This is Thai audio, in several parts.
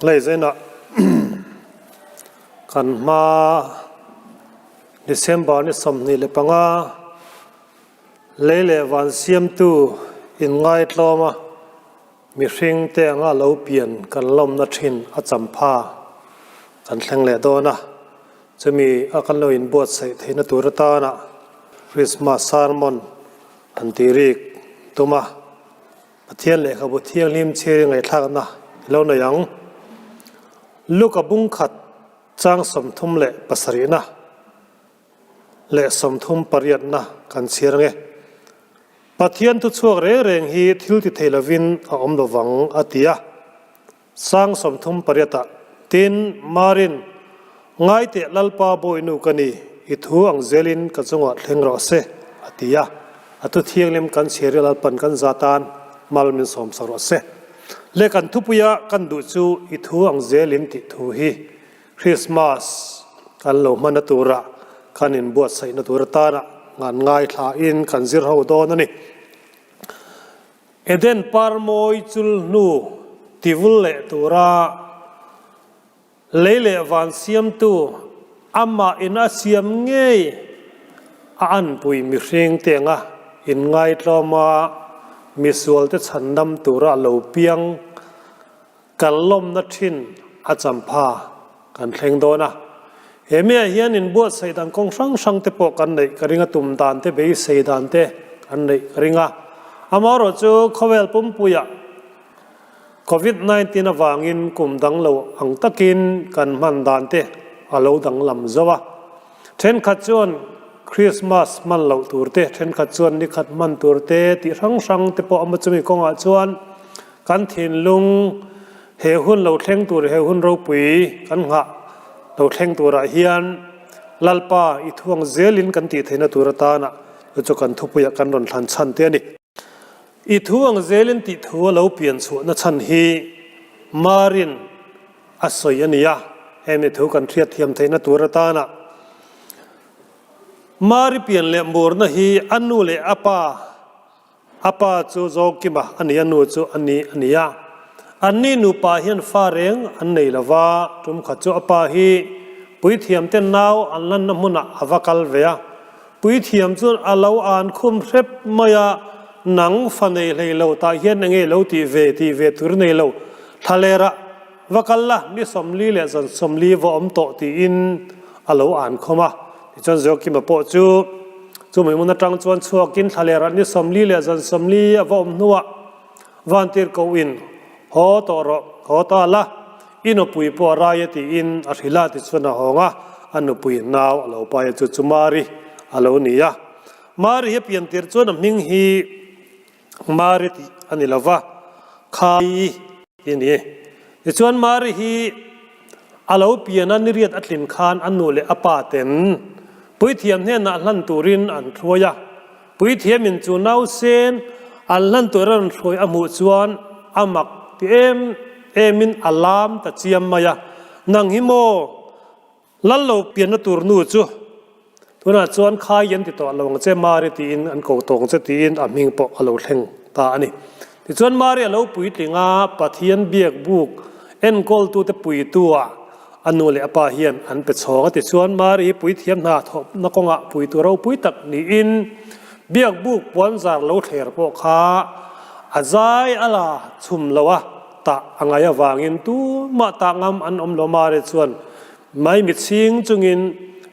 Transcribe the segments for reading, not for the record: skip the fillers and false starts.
เลยเจนะกันมาDecember ni som ni le panga le van siam tu in ngai tloma mi hring te anga lo pian kan lom na thin a champha kan thleng le do na chumi akan lo in bot sai theina turata na Christmas sermon antirik tuma pathian le khabu thiang lim che ngai thak na lo na yang luka bung khat chang som thum le pasari na le som thum pariat na kan sirnge pathian tu chuak re reng hi thil ti theilavin a om lowang atia sang som thum pariata tin marin ngai te lalpa boinu kani I thu ang zelin ka chunga thlengro se atia atu thianglem kan serial pan kan zatan malmin som saro se le kan thupuya kan du chu I thu ang zelin ti thu hi Christmas kan lo manatura kan in buat sai na turata na ngan ngai thla in kan zir ho don ani eden parmoi chul nu tivul le tura leile van siam tu amma in asiam ngei an pui mi hring tenga in ngai tloma misual te chandam tura lo piang kalom na thin a champha kan thleng do na hemia hian in buat sai dan kong sang te po kan nei karinga tum dan te be sei dan te kan nei karinga amaro chu khowel pum puya COVID-19 awangin kum dang lo ang takin kan man dan te alo dang lam zawa then khat chuan Christmas man lo turte then khat chuan ni khat man turte ti sang te po am chumi konga chuan kan thin lung he hun lo thleng tur he hun ro pui kan nga lo thleng tura hian lalpa I thuang zelin kan ti theina turata na chu kan thupuya kan ron thlan chan te ani I thuang zelin ti thu lo pian chu na chan hi marin asoi ania hemi thu kan thiat thiam theina turata na mari pian le mur na hi anu le apa chu zokima ani anu chu ani ania anni nu pa hian fa reng an nei lawa tum kha chu apa hi pui thiam te naw an lan na muna avakal vea pui thiam chun alo an khum rep maya nang fanei leilo ta hian nge lo ti ve tur nei lo thalera wakalla ni somli le zan somli vo om to ti in alo an khoma chon zoki ma po chu mai mun atang chuan chuakin thalera ni somli le zan somli vo om nuwa vantir ko in ho ta la ino pui po rayati in athila ti chuna honga anu pui naw alo pa chu chumari alo niya mari he pian tir chuna ming hi mari ti anilawa khai ini chuan mari hi alo pian an riat atlin khan anu le apa ten pui thiam ne na hlan turin an throya pui thiam in chu nau sen an hlan turan throi amu chuan amak ti emin alam ta chiam maya nang himo lallo pian na tur nu chu tuna chuan khai yan ti to lawang che mari ti in an ko tong che ti in aming po alo thleng ta ani ti chuan mari alo pui tlinga pathian biak buk en kol tu te pui tua anu le apa hian an pe chonga ti chuan mari pui thiam na thop na konga pui tu ro pui tak ni in biak buk pon zar lo thler po kha azai ala chum lawa ta angaya wangin tu ma ta ngam an om lo mare chuan mai mi ching chungin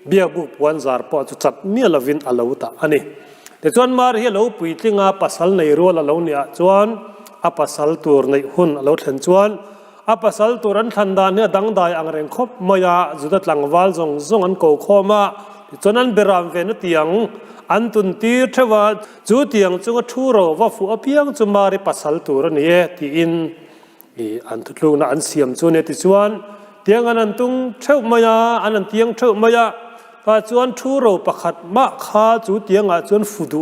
bia bu puan zar po chu chat mi lovin alo ta ani te chuan mar hi lo pui tlinga pasal nei ro la lo nia chuan a pasal tur nei hun alo thlen chuan a pasal turan thanda ne dang dai ang reng khop maya judat langwal zong an ko khoma chuan an beram ve na tiang an tun tir thewa chu tiang chunga thu ro wa fu apiang chu mari pasal tur ni e ti in an tutlu na an siam chu ne ti chuan tiang an tung theu maya an tiang theu maya ka chuan thu ro pakhat ma kha chu tiang a chuan fudu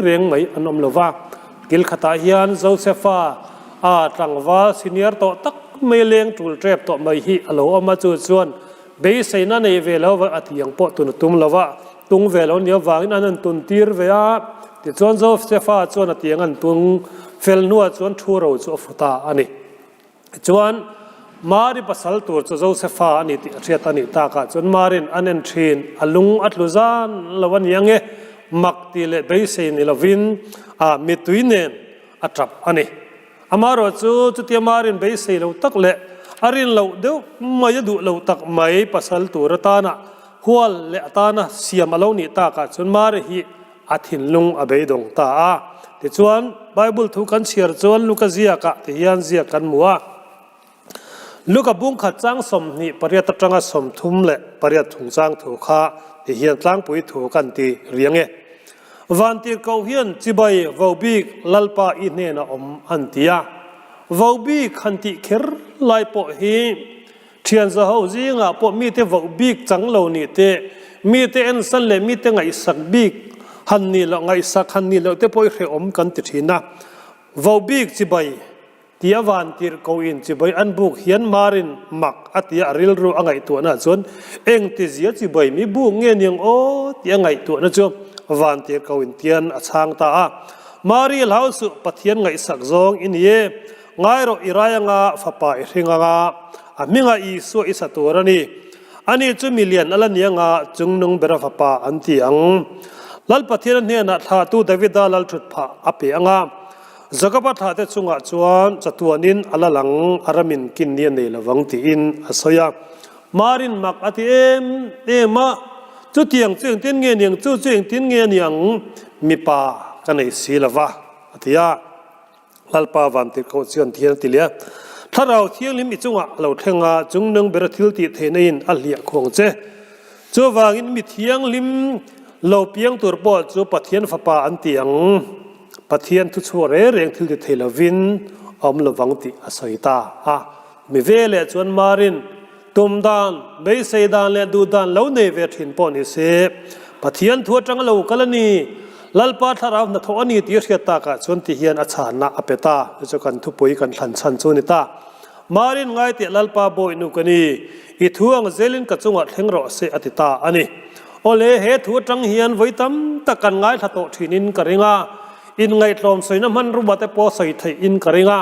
reng mai an om lova kil khata hian Josepha a tangwa senior to tak mai leng tul trep to mai hi alo ama chu chuan be seina nei ve lo wa atiang po tun tum lova tung ve lo nia wangin an tun tir ve a ti chuan Josepha chuan atiang an tung fel nuwa chuan thu ro chu futa ani chuan มาริปัสสัลตัวโจเซฟาอันนี้ติเรียตันนี้ตากาจนมารินอันเอนทรีนอลุงอัตลุซานละวันยังเงมักติเลเบย์เซนิลวินมิตุยเนนอัตรับอันนี้อามาโรจูจุดที่มารินเบย์เซลตักเลอารินเลวเดียวไม่ยดูเลวตักไม่ปัสสัลตัวรตานะหัวเลตานะเสียมาเลวนี้ตากาจนมาริฮีอาทินลุงอเบยดงตาที่ชวนไบเบิลทุกันเชียร์ชวนลูกเสียกะที่ยันเสียกันมัวลูกบุ้งขัดจ้างสมนี่ปริยัติจังสมทุ่มเละปริยัติถุงจ้างถูกข้าที่เฮียนจ้างปุ๋ยถูกกันตีเรียงเงวันที่เขาเฮียนจีบายวาวบีกลัลปาอินเนนอมอันตียาวาวบีกขันติเคิร์ไลปอฮีเทียนจะเอาจริงอ่ะปอมีแต่วาวบีกจังเหล่านี้เตมีแต่เอ็นสันเลมีแต่ไงสักบีกฮันนี่ละไงสักฮันนี่ละแต่ปอยเรียอมกันติดหินะวาวบีกจีบายที่อวันที่เขาอินจีบายอันบุกเฮียนมารินมักอัตยาริลรูอังไงตัวนั้นส่วนเองที่เสียจีบายมีบุกเงี้ยยังโอ้ที่อังไงตัวนั้นจ้ะวันที่เขาอินเทียนอัชางตามาริลเฮาสุปะเทียนไงสักซองอินเย่ไงเราอิรายงาฟ้าป่าอิริงงามิงาอีสุอิสัตัวนี้อันนี้จุมิเลียนอันนี้งาจุงนุงเบรฟ้าป่าอันที่อังลัลปะเทียนเนี่ยนะท่าตูดาวิดาลัลชุดผ้าอภิอังาจักรพรรดิเตจุงอาจวนจัตัวนินอัลลังอารามินกินเนียนในละวังตีอินอาศัยมารินมักอติเอมาจุดเตียงจึงตินเงียงจุดจึงตินเงียงมีป่ากันในศีลวะอติยาลัลปาวันติเขาเชียนเทียนติเลียถ้าเราเที่ยงลิมิจุงอาเราเทงอาจุงนึงเบรทิลติเทนินอัลเลียคงเจจูวางินมิเที่ยงลิมเราเพียงตัวปอดจูปะเทียนฟ้าป่าอันเตียงปะเทียนทุชัวเรื่องที่จะเทลวินอมลวังติอาศัยตามีเวลชวนมารินตุมดานเบยเซดานและดูดานเหล่าในเวทินปอนิเสปะเทียนทัวจังเหล่ากลนีลัลปาทาราวนัทวานีที่เรียตากะชวนที่เฮียนอาชานะอเปตาจะกันทุปุยกันทันชันชนิตามารินไงติลัลปาโบยนุกันีอิทวงเซลินกัจจงอัดเฮงรอเสอติตาอันนี้โอเลเหตุทัวจังเฮียนไว้ตั้มตะกันไงทัตโตทินินกริงาอินไงตรอมสวยน้ำมันรูปแต่พอใส่ไทยอินกริงา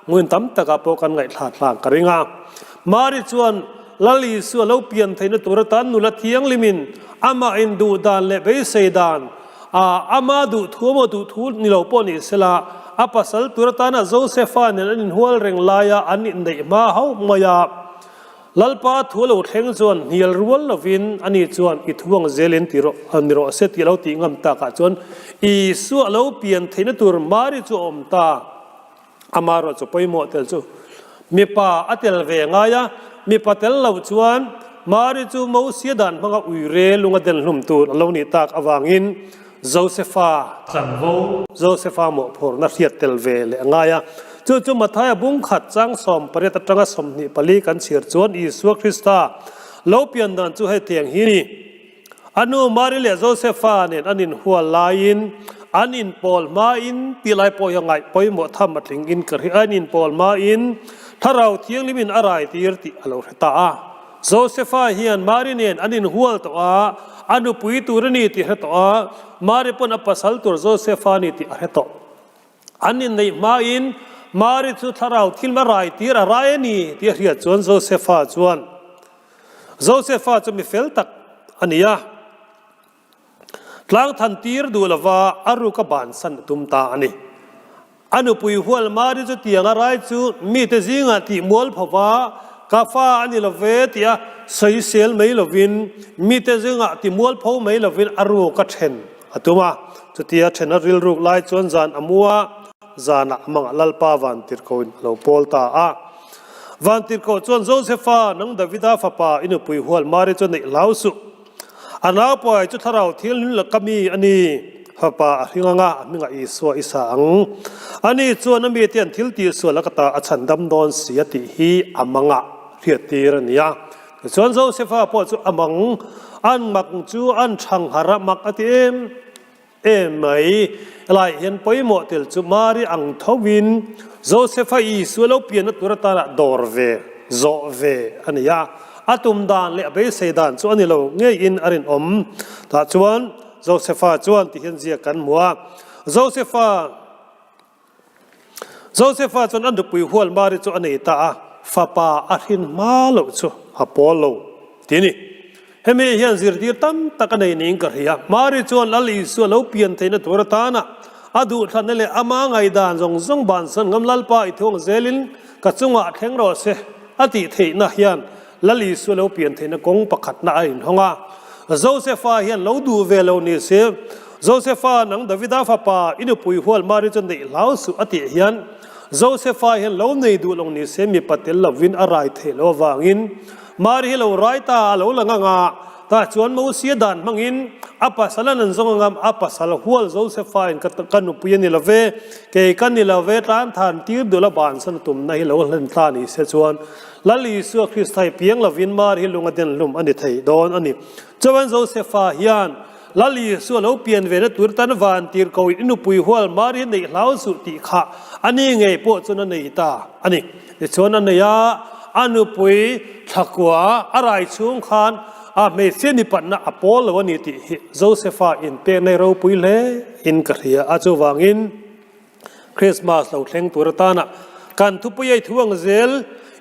เงินตั้มตะกับพอกันไงถาดหลังกริงามาริชวนลลีส่วนเราเปลี่ยนไทยนตัวตันนุลเทียงลิมินอามาอินดูดานและเบยเซดานอามาดูทัวมาดูทูนิเราปอนิสละอาปัสสัลตัวตันโจเซฟานเนี่ยอินหัวเร่งลายอันอินเดมาเฮามายาลัลปาทัวเราเทงจวนฮิลรัวลวินอันนี้จวนอิทวงเซเลนติโรอันนี้โรเซติเราติงามตากจวนอีส่วนเราเปลี่ยนเทนตัวมาริจอมตาอามาโรจะไปหมดเตลจูมีป่าอัตเลเวงายะมีปัตเตลเราจวนมาริจูมูเสียดันพังอุยเรลุงเดนลุมตูเรานี่ตากอวางินโจเซฟาสันโวโจเซฟาโมพอร์นักเสียเตลเวเลงายะจู่ๆมาท้ายบุ้งขัดจังสมปริยัติจังสมนิปลีกันเสียจวนอิสุคริสตาเลวเปลี่ยนดันจู่ให้เตียงฮีนี่อันนู้มาริเลโจเซฟาเนี่ยอันนินหัวลายินอันนินปอลมาอินตีไลปอยังไงปอยหมดทำมาถึงอินกระหิอันนินปอลมาอินถ้าเราเที่ยงลิมินอะไรตีร์ติอโลเฮตาโจเซฟาเฮียนมาริเนนอันนินหัวตัวอันนู้ปุยตูรนีติเฮตามาริปนอปัสสัลตัวโจเซฟานี่ติเฮตาอันนินในมาอินมาริทุทาราวทิลมาไรตีระไรนี่ที่เรียกจวนโจเซฟาจวนมีเฟลตักอันนี้หลังทันตีร์ดูละว่าอารุกบานสันตุมตาอันนี้อันปุยหัวมาริจุตียงอะไรจูมีแต่สิ่งที่มัวลภาวะกาฟ้าอันนี้ละเวทียใส่เซลไม่ละวินมีแต่สิ่งที่มัวลภาวะไม่ละวินอารุกเทนอัตุมาจุตียเทนริลรุกไลจวนจานอมัวจานะมังลัลปาวันติรโกนเราโพลตาวันติรโกจวนโจเซฟานังดาวิดาฟ้าป่าอินุปุยหัวมาริจวนในลาวสุอันลาวปอยจุดทาราวเที่ยงละกมีอันนี้ฟ้าป่าหิงงะมิงอิสวาอิสังอันนี้จวนนั้นมีเตียนทิลตีส่วนละกตาอัชันดำดอนเสียติฮีอามังะเรียตีรนียจวนโจเซฟาปอยจุอามังอันมักจูอันชังหาระมักอติไม่ลายเห็นไปหมดเตลจุมารีอังทวินโจเซฟอีสวลเปลี่ยนตัวตาดอร์เวโจเวอันนี้อาตุมดานเละเบสเซดานส่วนนี้เราเงี้ยอินอารินถ้าชวนโจเซฟชวนที่เห็นเสียกันมัวโจเซฟชวนอันดุปุยหัวมาริจวนนี้ตา ฟ้าป่าอาทินมาโลชัวอพอลโลทีนี้เฮมิยันซิรตีตั้มตะกันในนิ่งกระเฮียมาริจวนลลิสุลเอาเปลี่ยนเทนตัวตานะอดูท่านเลยอามาไงดานจงบานสันกำลัลป้าอิทวงเซลินกัจจุงะแข็งรอเสอติเทนะยันลลิสุลเอาเปลี่ยนเทนกงประคัดนาอินฮงะโจเซฟายันเราดูเวลานี้เสโจเซฟานังดาวิดาฟ้าป่าอินุปุยหัวมาริจวนได้ลาวสุอติยันโจเซฟายันเราในดูลงนี้เสมีปฏิลวินอะไรเทลวางินมาริเราไรตาเราละงะตาชวนมูเสียดานมังอินอัปสัลนันซงงามอัปสัลหัวโจเซฟาอินกันนุปุยนิลเวเกกันนิลเวตานทานตีร์ดุลบานสันตุมในเราเล่นทานี่เสชวนลลิสุคริสต์ไทยเพียงลวินมาริลุงอเดนลุมอันนี้ไทยโดนอันนี้จวนโจเซฟายันลลิสุเราเปลี่ยนเวรตุรตันวานตีร์กวินนุปุยหัวมาริในลาวสุติขะอันนี้ไงพวกชนในตาอันนี้ชนในยาอนุปุยทักว่าอะไรช่วงคันเมสเซนิปันนะอพอลวันนี้ที่โจเซฟาอินเตในเราปุยเล่อินกระเฮียอาจจะวางอินคริสต์มาสเราเล่งตัวตานะการทุบไปยัยทวงเซล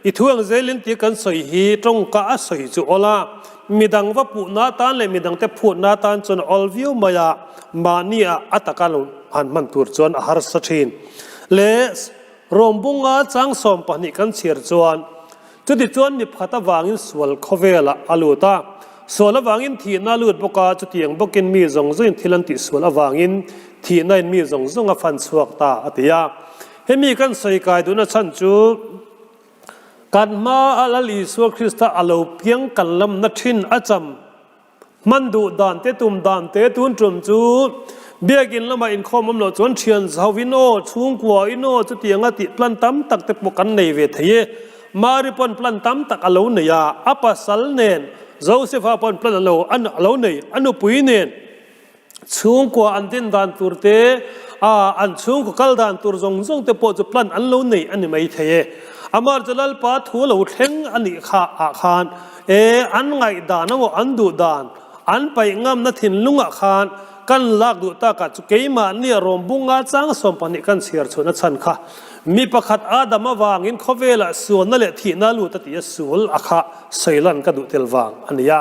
อีทวงเซลินที่กันสอยฮีตรงก้าสอยจูอลามีดังว่าปูนาตานเลยมีดังแต่ปูนาตานจนอลวิวมายามานีอาอัตกันอันมันตัวจวนอาหารสตรีนเลสรวมบุงอาจังสมปนิกันเชียร์จวนจุดที่จวนนิพพัตวางินสวลคเวลอาลูตาสวลวางินที่นาลูดบกาจุดยังบกินมีจงจุนที่ลันติสวลวางินที่นั่นมีจงอฟันสวกตาอติยาเฮมีกันใส่กายดูนะฉันจูการมาอัลลิสุคริสต์อัลลูเพียงกันลำนัดชินอาจำมันดูดานเตตุมดานเตตุนจุมจูเบียกินละมาอินคอมมันหลอจวนเชียนสาวินโอช่วงกว่าอินโอจุดยังติพลันตั้มตักเตปกันในเวทีมาริปนพลันตั้มตักอัลลูเนียอัปสัลเนนโจเซฟาปนพลันอัลลูอัลลูเนียอันนุปุยเนนช่วงกว่าอันตินดานตุรเตอันช่วงกว่ากัลดานตุรจงเตปจุพลันอัลลูเนียอันนี้ไม่เทอามาร์จลัลปาทัวเราเข่งอันนี้ข้าอาคารอันไงดานว่าอันดูดานอันไปงามนัดหินลุงอาคารกันลากดูตากัดจุกเกยมาเนี่ยรวมบุงอาจังสมปนิกันเสียร์ชนชันค่ะมีประคัดอาดามาวางอินขเวลส่วนนั่นแหละที่น่ารู้ตัดยสูลอาคาไซลันกระดูเตลวางอันนี้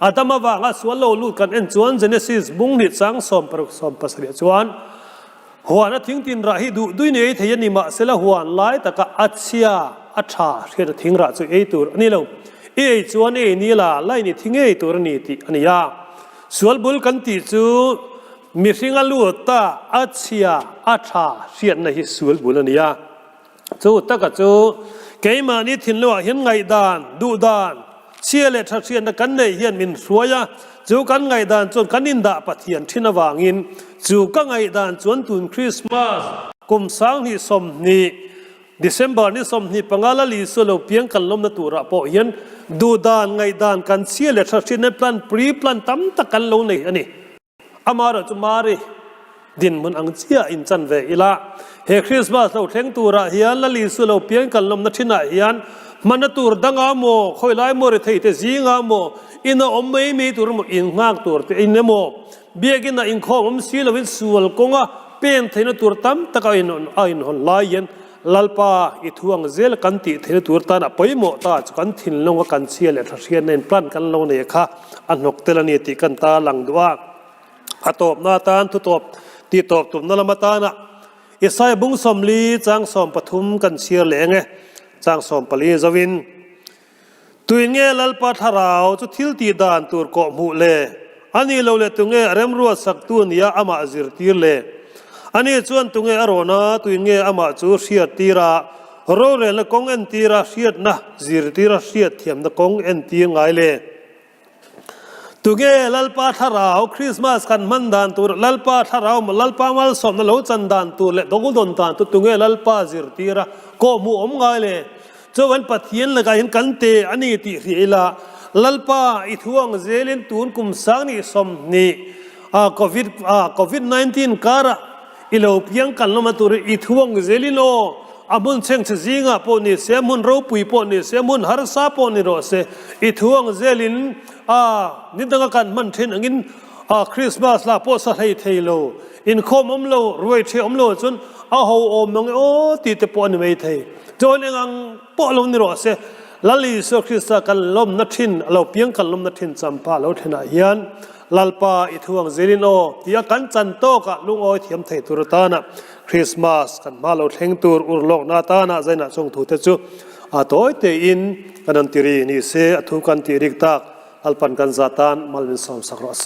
อาดามาวางส่วนเราลูดกันเอ็นจวนเจเนซิสบุงนิดจังสมปรุสมปัสเรียจวนหัวนัดทิ้งตินราหิดูด้วยเนี่ยที่ยันนิมาเสละหัวไล่ตะกะอัจฉริยะอัจฉาเชื่อทิ้งราจุตัวนี่เราจวนนี่ละไล่นี่ทิ้งตัวนี่ที่อันนี้ส่วนบุลกันติจูมีสิ่งลู่ตาอัจฉริยะอัจฉาเชื่อในส่วนบุลนี่จูตะกะจูเกี่ยมานี่ทิ้งล้วเห็นไงดานดูดานเชื่อเลยถ้าเชื่อนักกันในเห็นมินสวยจูกันไงดานจนกันนินดาปะเทียนที่นวางินจูกันไงดานจนตุนคริสต์มาสกุมสังนี่สมนี่Decemberนี่สมนี่ปังอาลลิสุโลเพียงกันลมนตัวระปอยันดูดานไงดานกันเสียเลยถ้าเชื่อในพลันปรีพลันตั้มตะกันลงนี่อันนี้อามาระจุมารีดินมันอังเจียอินจันเวอิละเฮคริสต์มาสเราเทงตัวระเฮียนลลิสุโลเพียงกันลมนัชินะเฮียนมันตัวดังอาโมคอยไล่โมเรทัยเตจิงอาโมอินอมไม่มีตัวมอินงากตัวเตอินโมเบียกินอินคอมสีลวินสุวลกงะเป็นเทนตัวตั้มตะกันอินหอนลายยันลัลปาอิทวงเซลกันติเทนตัวตานะไปโมตาจกันทิ้งลงว่ากันเชียเลยเชียในพลันกันลงเนี่ยค่ะอันนกเตลเนติกันตาหลังด้วยอัตบนาตานทุตบตีตบตุมนลมาตานะอิสายบุงสมลีจางสมปฐุมกันเชียเหลงจางสมปลีจวินตัวเงี้ยลัลปาทาราวจุดทิลตีดานตัวกอมูเลอันนี้เราเลยตัวเงี้ยเริ่มรัวสักตัวนี้อามาจิรตีเลอันนี้ชวนตัวเงี้ยอรนะตัวเงี้ยอามาจูเชียตีระโรเรลกงเอ็นตีระเชียนะจิรตีระเชียเทียมตะกงเอ็นตีไงเลตัวเงี้ยลัลปาทาราวคริสต์มาสกันมันดานตัวลัลปาทาราวลัลปามัลสมนั่นเราจันดานตัวเละดงกุดนดานตัวเงี้ยลัลปาจิรตีระก็มูอมไงเลจวันปัทยันละกันเห็นกันเตอันนี้ที่เรียละลัลปาอิทวงเซลินตูนกุมสังนี่สมนี่โควิด-19การะอิโลเพียงกันลมาตัวอิทวงเซลิโนอามุนเชงเชจิงาปนี่เสียมุนรูปุยปนี่เสียมุนฮาร์ซาปนี่โรเซอิทวงเซลินนิดังกันมันเทนอังินคริสต์มาสลาโพสไทยเทโล อินคมอมโลรวยเชอมโลจนเอาหัวอมนงโอ้ตีเตปอนไม่ไทยจนยังปอลงนี่รอเสลลีโซคริสต์กันลมนัดทินเราเพียงกันลมนัดทินจำปาเราเทนาเฮียนลลปาอิทวงเจรินโอที่กันจันโตกะลุงโอเทียมไทยตุรตานะคริสต์มาสกันมาเราเทงตูร์อุรลงนาตานะใจนะทรงถูเตจูอาโต้เตอินกันนันติรีนี่เสอทุกันติริกตักอัลปันกันซาตานมัลวินสอมสักรอเส